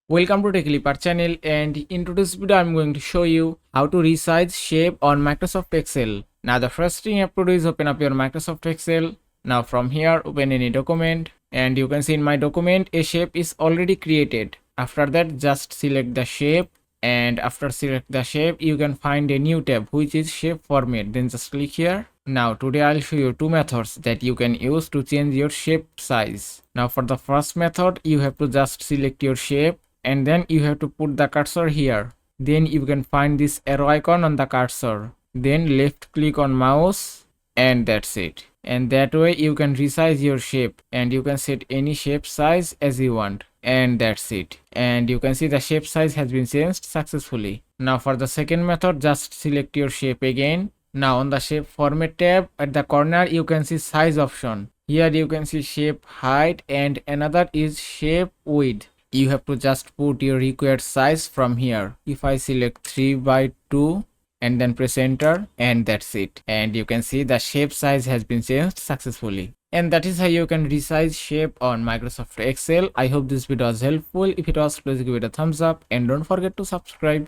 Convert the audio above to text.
Welcome to TechLeaper channel, and in today's video I'm going to show you how to resize shape on Microsoft Excel. Now the first thing you have to do is open up your Microsoft Excel. Now from here open any document, and you can see in my document a shape is already created. After that just select the shape, and after select the shape you can find a new tab which is shape format. Then just click here. Now today I'll show you two methods that you can use to change your shape size. Now for the first method you have to just select your shape, and then you have to put the cursor here. Then you can find this arrow icon on the cursor. Then left click on mouse, and that's it. And that way you can resize your shape, and you can set any shape size as you want. And that's it. And you can see the shape size has been changed successfully. Now for the second method, just select your shape again. Now on the shape format tab at the corner you can see size option. Here you can see shape height and another is shape width. You have to just put your required size from here. If I select 3/2 and then press enter, and that's it. And you can see the shape size has been changed successfully. And that is how you can resize shape on Microsoft Excel. I hope this video was helpful. If it was, please give it a thumbs up and don't forget to subscribe.